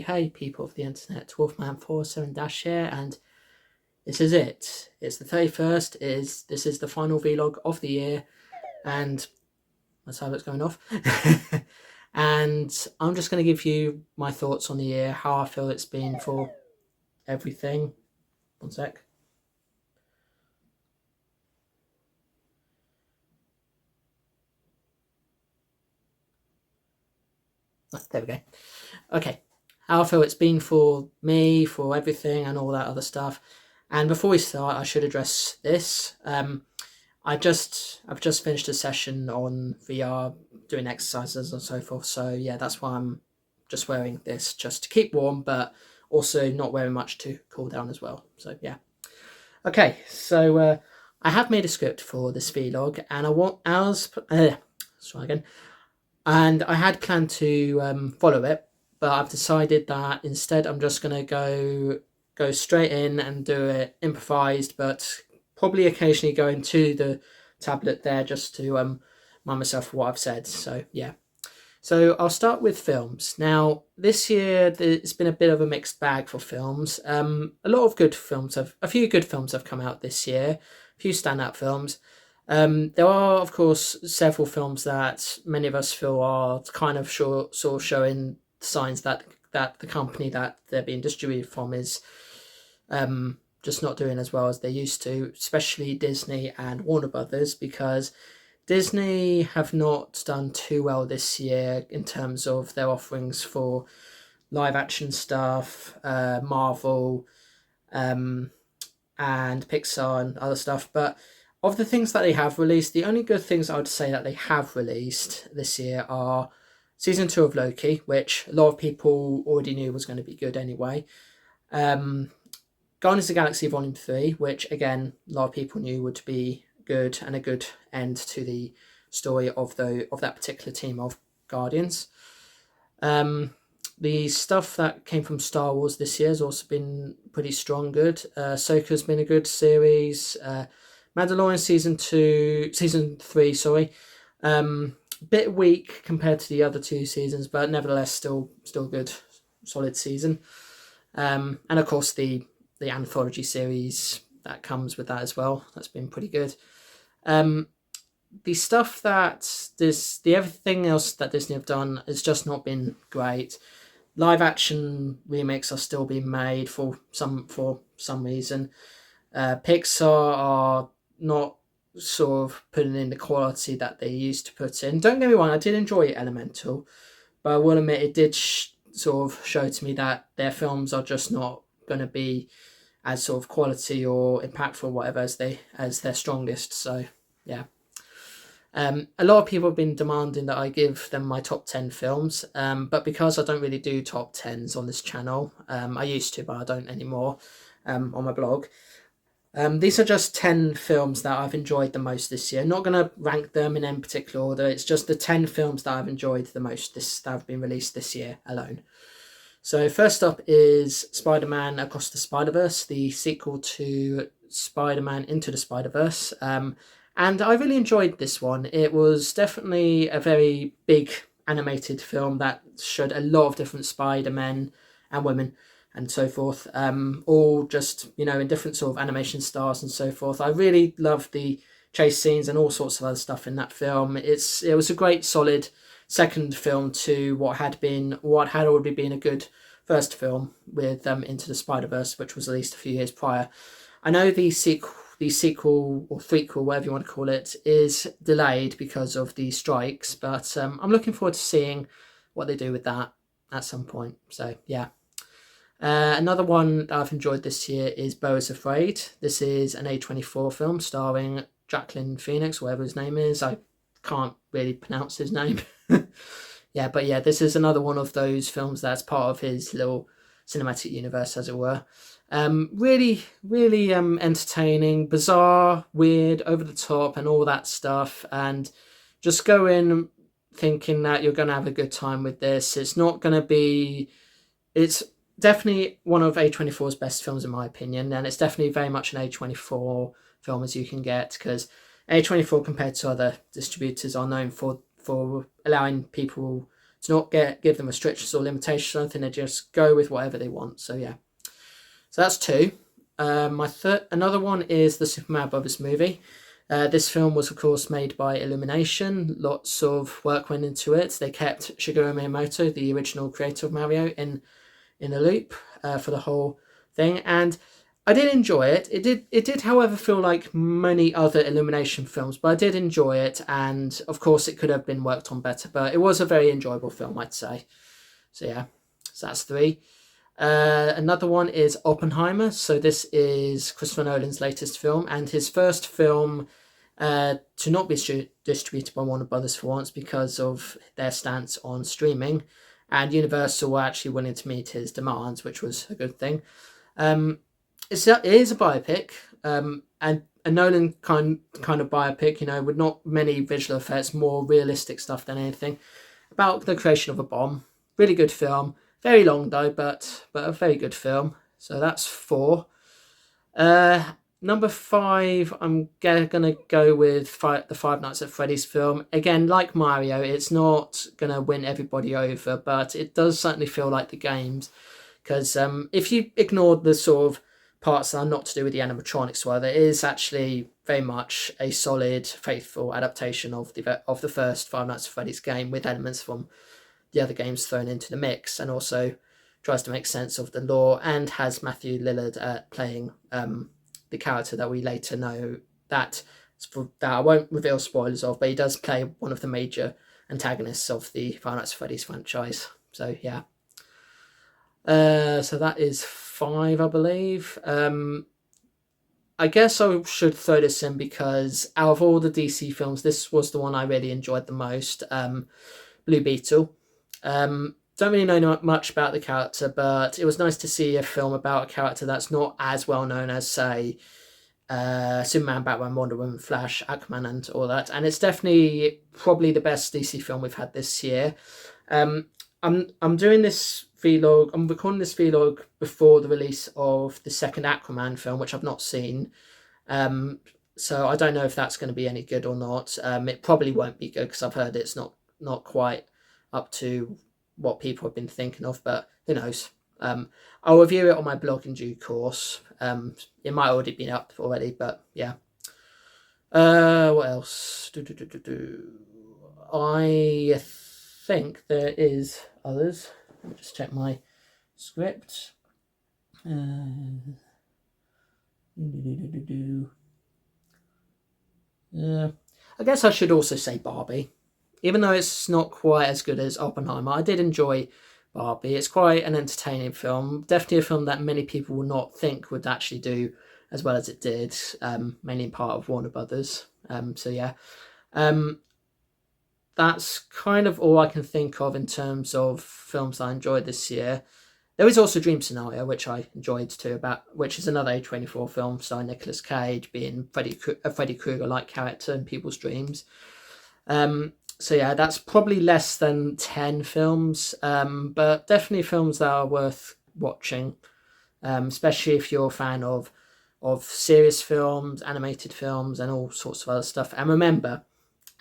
everybody. Hey, people of the internet, Dwarfman47 here, and this is it. It's the 31st. This is the final vlog of the year, and that's how it's going off. And I'm just going to give you my thoughts on the year, how I feel it's been for everything. One sec. Oh, there we go. Okay, how I feel it's been for me, for everything, and all that other stuff. And before we start, I should address this. I've just finished a session on VR, doing exercises and so forth. So yeah, that's why I'm just wearing this, just to keep warm, but also not wearing much to cool down as well. So yeah. Okay, so I have made a script for this vlog, and and I had planned to follow it, but I've decided that instead I'm just going to go straight in and do it improvised, but probably occasionally go into the tablet there just to remind myself of what I've said. So yeah. So I'll start with films. Now, this year it's been a bit of a mixed bag for films. A few good films have come out this year, a few standout films. There are, of course, several films that many of us feel are kind of sort of showing signs that the company that they're being distributed from is just not doing as well as they used to, especially Disney and Warner Brothers, because Disney have not done too well this year in terms of their offerings for live action stuff, Marvel, and Pixar and other stuff. But of the things that they have released, the only good things I would say that they have released this year are Season 2 of Loki, which a lot of people already knew was going to be good anyway. Guardians of the Galaxy Volume 3, which again, a lot of people knew would be good and a good end to the story of that particular team of Guardians. The stuff that came from Star Wars this year has also been pretty strong, good. Ahsoka's been a good series. Mandalorian season 3, sorry. Bit weak compared to the other two seasons, but nevertheless still good, solid season. And of course the anthology series that comes with that as well. That's been pretty good. The stuff everything else that Disney have done has just not been great. Live action remakes are still being made for some reason. Pixar are not sort of putting in the quality that they used to put in. Don't get me wrong, I did enjoy Elemental, but I will admit it did sort of show to me that their films are just not going to be as sort of quality or impactful or whatever as their strongest. So yeah. A lot of people have been demanding that I give them my top 10 films, but because I don't really do top 10s on this channel, I used to, but I don't anymore, on my blog. These are just 10 films that I've enjoyed the most this year. Not going to rank them in any particular order. It's just the 10 films that I've enjoyed the most that have been released this year alone. So first up is Spider-Man Across the Spider-Verse, the sequel to Spider-Man Into the Spider-Verse. And I really enjoyed this one. It was definitely a very big animated film that showed a lot of different Spider-Men and women and so forth, all just, in different sort of animation styles and so forth. I really loved the chase scenes and all sorts of other stuff in that film. It was a great, solid second film to what had already been a good first film with Into the Spider-Verse, which was released a few years prior. I know the sequel or threequel, whatever you want to call it, is delayed because of the strikes, but I'm looking forward to seeing what they do with that at some point. So yeah. Another one that I've enjoyed this year is Beau is Afraid. This is an A24 film starring Jacqueline Phoenix, whatever his name is. I can't really pronounce his name. Yeah, but yeah, this is another one of those films that's part of his little cinematic universe, as it were. Really, really entertaining, bizarre, weird, over the top, and all that stuff. And just go in thinking that you're going to have a good time with this. It's definitely one of A24's best films, in my opinion, and it's definitely very much an A24 film as you can get, because A24, compared to other distributors, are known for allowing people to not give them restrictions or limitations or anything. They just go with whatever they want. So yeah, so that's two. Another one is the Super Brothers movie. This film was, of course, made by Illumination. Lots of work went into it. They kept Shigeru Miyamoto, the original creator of Mario, in the loop for the whole thing, and I did enjoy it. It did, however, feel like many other Illumination films, but I did enjoy it, and of course, it could have been worked on better. But it was a very enjoyable film, I'd say. So yeah, so that's three. Another one is Oppenheimer. So this is Christopher Nolan's latest film and his first film to not be distributed by Warner Brothers for once because of their stance on streaming, and Universal were actually willing to meet his demands, which was a good thing. It is a biopic, and a Nolan kind of biopic, with not many visual effects, more realistic stuff than anything, about the creation of a bomb. Really good film. Very long though, but a very good film. So that's 4. Number 5, I'm gonna go with the Five Nights at Freddy's film. Again, like Mario, it's not gonna win everybody over, but it does certainly feel like the games. Because if you ignore the sort of parts that are not to do with the animatronics, well, there is actually very much a solid, faithful adaptation of the first Five Nights at Freddy's game with elements from the other games thrown into the mix, and also tries to make sense of the lore, and has Matthew Lillard playing the character that we later know that I won't reveal spoilers of, but he does play one of the major antagonists of the Five Nights at Freddy's franchise. So yeah. So that is 5, I believe. I guess I should throw this in because out of all the DC films, this was the one I really enjoyed the most. Blue Beetle. Don't really know much about the character, but it was nice to see a film about a character that's not as well known as, say, Superman, Batman, Wonder Woman, Flash, Aquaman, and all that. And it's definitely probably the best DC film we've had this year. I'm doing this vlog. I'm recording this vlog before the release of the second Aquaman film, which I've not seen. So I don't know if that's going to be any good or not. It probably won't be good because I've heard it's not quite up to what people have been thinking of, but who knows. I'll review it on my blog in due course. It might already be up already, but yeah. What else? I think there is others. Let me just check my script. I guess I should also say Barbie. Even though it's not quite as good as Oppenheimer, I did enjoy Barbie. It's quite an entertaining film. Definitely a film that many people will not think would actually do as well as it did, mainly in part of Warner Brothers. So yeah. That's kind of all I can think of in terms of films I enjoyed this year. There is also Dream Scenario, which I enjoyed too, which is another A24 film starring Nicolas Cage being a Freddy Krueger-like character in people's dreams. So yeah, that's probably less than 10 films, but definitely films that are worth watching, especially if you're a fan of serious films, animated films, and all sorts of other stuff. And remember,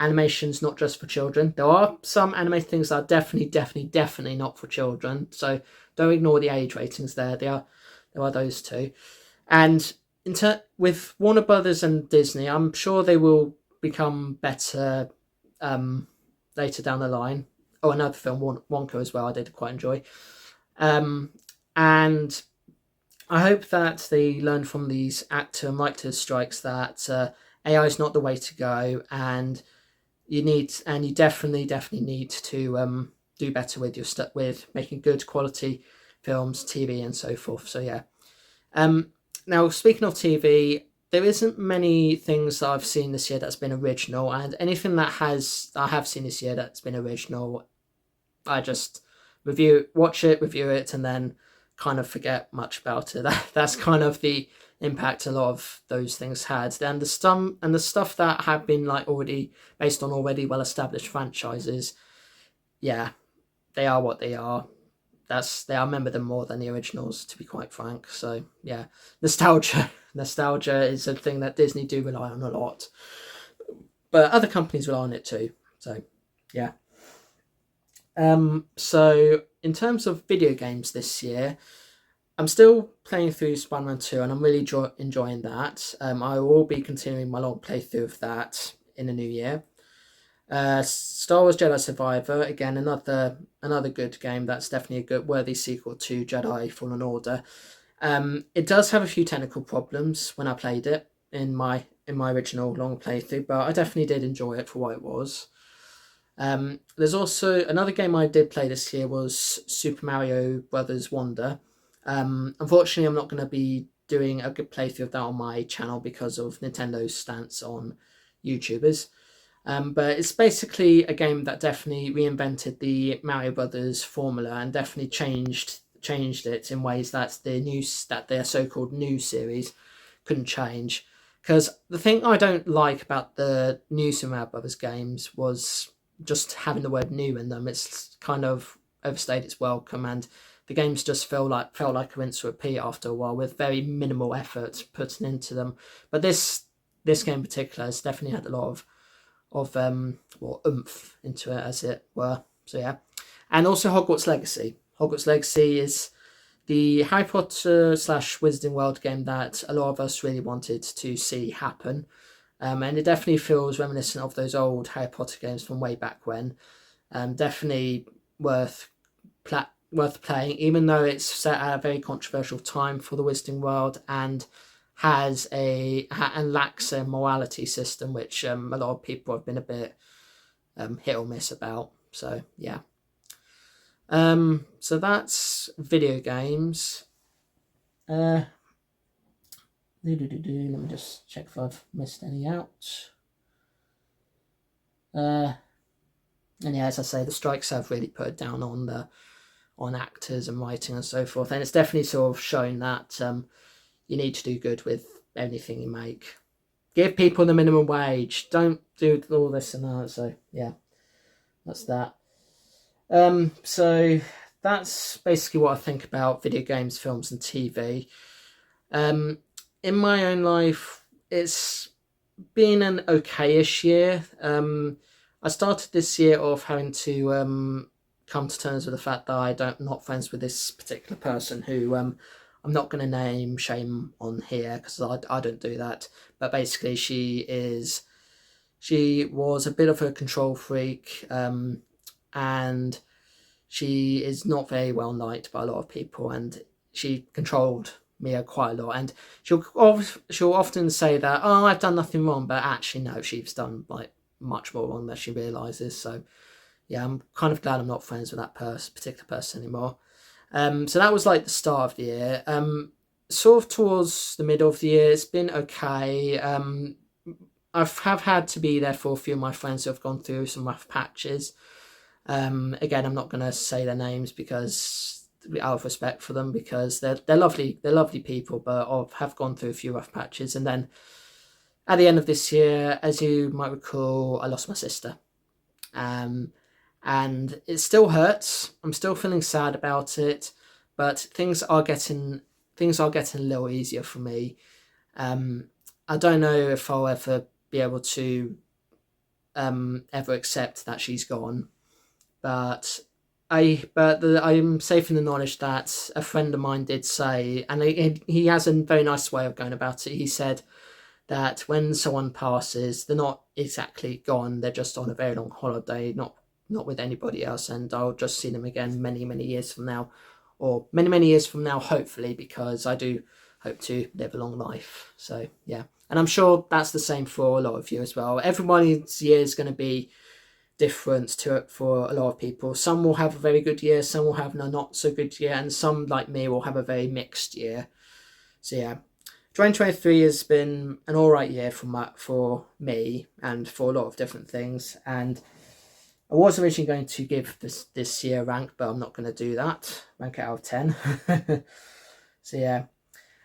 animation's not just for children. There are some animated things that are definitely not for children, so don't ignore the age ratings there. There are those too. And with Warner Brothers and Disney, I'm sure they will become better later down the line. Oh, another film, Wonka as well, I did quite enjoy. And I hope that they learn from these actor and writer strikes that AI is not the way to go, and you definitely need to do better with with making good quality films, TV, and so forth. So yeah. Now, speaking of TV, there isn't many things that I've seen this year that's been original, and anything that I have seen this year that's been original, I just watch it, review it, and then kind of forget much about it. That's kind of the impact a lot of those things had. And the stuff that have been already based on already well established franchises, yeah, they are what they are. I remember them more than the originals, to be quite frank. So yeah, nostalgia is a thing that Disney do rely on a lot, but other companies rely on it too. So yeah. So in terms of video games this year, I'm still playing through Spider-Man 2 and I'm really enjoying that. I will be continuing my long playthrough of that in the new year. Star Wars Jedi Survivor, again, another good game. That's definitely a good worthy sequel to Jedi Fallen Order. It does have a few technical problems when I played it in my original long playthrough, but I definitely did enjoy it for what it was. There's also another game I did play this year was Super Mario Brothers Wonder. Unfortunately, I'm not going to be doing a good playthrough of that on my channel because of Nintendo's stance on YouTubers. But it's basically a game that definitely reinvented the Mario Brothers formula and definitely changed it in ways that their so-called new series couldn't change. Because the thing I don't like about the new Super Mario Brothers games was just having the word new in them. It's kind of overstayed its welcome, and the games just felt like a rinse and repeat after a while, with very minimal effort put into them. But this game in particular has definitely had a lot of oomph into it, as it were. So yeah, and also Hogwarts Legacy. Hogwarts Legacy is the Harry Potter / Wizarding World game that a lot of us really wanted to see happen. And it definitely feels reminiscent of those old Harry Potter games from way back when. Definitely worth playing, even though it's set at a very controversial time for the Wizarding World and lacks a morality system, which a lot of people have been a bit hit or miss about. So yeah. So that's video games. Let me just check if I've missed any out. And yeah, as I say, the strikes have really put down on actors and writing and so forth, and it's definitely sort of shown that you need to do good with anything you make. Give people the minimum wage. Don't do all this and that. So yeah, that's that. So that's basically what I think about video games, films, and TV. In my own life, it's been an okay-ish year. I started this year off having to come to terms with the fact that I'm not friends with this particular person who I'm not going to name shame on here because I don't do that. But basically, she was a bit of a control freak, and she is not very well liked by a lot of people, and she controlled me quite a lot. And she'll often say that, oh, I've done nothing wrong, but actually no, she's done like much more wrong than she realizes. So yeah, I'm kind of glad I'm not friends with that particular person anymore. So that was like the start of the year. Sort of towards the middle of the year, it's been okay. Have had to be there for a few of my friends who have gone through some rough patches. Again, I'm not going to say their names because out of respect for them, because they're lovely people, but have gone through a few rough patches. And then at the end of this year, as you might recall, I lost my sister, and it still hurts. I'm still feeling sad about it, but things are getting a little easier for me. I don't know if I'll ever be able to ever accept that she's gone, but I'm safe in the knowledge that a friend of mine did say, and he has a very nice way of going about it. He said that when someone passes, they're not exactly gone; they're just on a very long holiday, not with anybody else, and I'll just see them again many years from now, or many years from now, hopefully, because I do hope to live a long life. So yeah, and I'm sure that's the same for a lot of you as well. Everyone's year is going to be different to it for a lot of people. Some will have a very good year, some will have a not so good year, and some, like me, will have a very mixed year. So yeah, 2023 has been an alright year for me and for a lot of different things, and I was originally going to give this year a rank, but I'm not going to do that. Rank it out of 10. So yeah.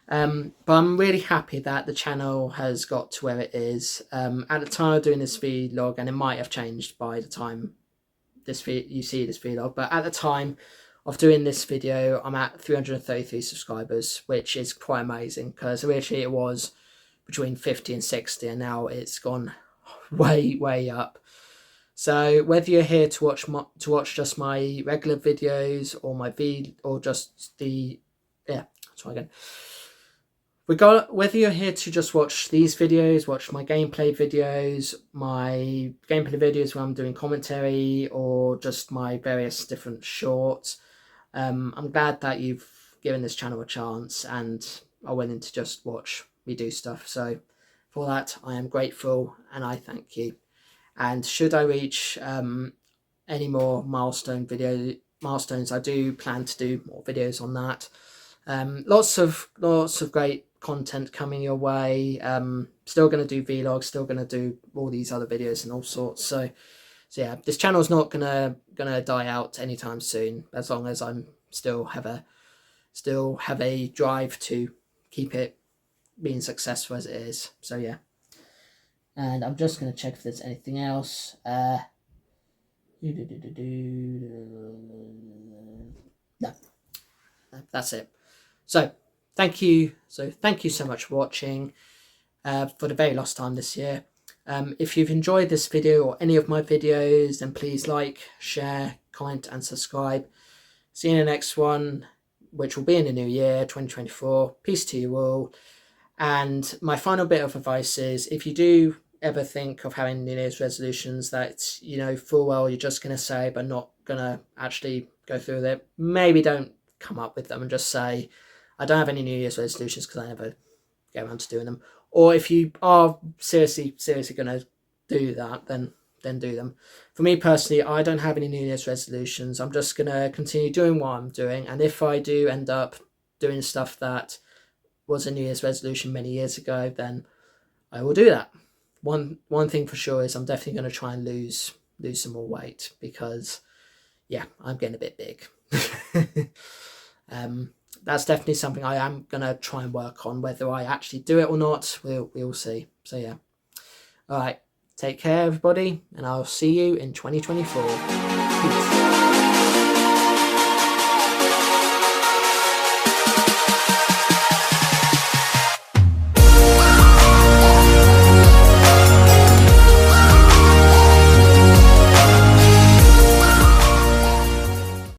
But I'm really happy that the channel has got to where it is. At the time of doing this vlog, and it might have changed by the time you see this vlog, but at the time of doing this video, I'm at 333 subscribers, which is quite amazing, because originally it was between 50 and 60, and now it's gone way up. So whether you're here to watch just my regular videos or or just the try again. Whether you're here to just watch these videos, watch my gameplay videos, where I'm doing commentary, or just my various different shorts, I'm glad that you've given this channel a chance and are willing to just watch me do stuff. So for that, I am grateful and I thank you. And should I reach any more milestones, I do plan to do more videos on that. Lots of great content coming your way. Still going to do vlogs, still going to do all these other videos and all sorts. So yeah, this channel's not gonna die out anytime soon, as long as I'm still have a drive to keep it being successful as it is. So yeah. And I'm just going to check if there's anything else. No, that's it. So thank you so much for watching for the very last time this year. If you've enjoyed this video or any of my videos, then please like, share, comment and subscribe. See you in the next one, which will be in the new year 2024. Peace to you all. And my final bit of advice is, if you do ever think of having New Year's resolutions that, you know, full well you're just going to say but not going to actually go through with it, maybe don't come up with them and just say, I don't have any New Year's resolutions because I never get around to doing them. Or if you are seriously going to do that, then do them. For me personally, I don't have any New Year's resolutions. I'm just going to continue doing what I'm doing. And if I do end up doing stuff that was a New Year's resolution many years ago, then I will do that. One thing for sure is I'm definitely going to try and lose some more weight, because yeah, I'm getting a bit big. That's definitely something I am going to try and work on. Whether I actually do it or not, we'll see. So yeah. All right, take care everybody, and I'll see you in 2024. Peace.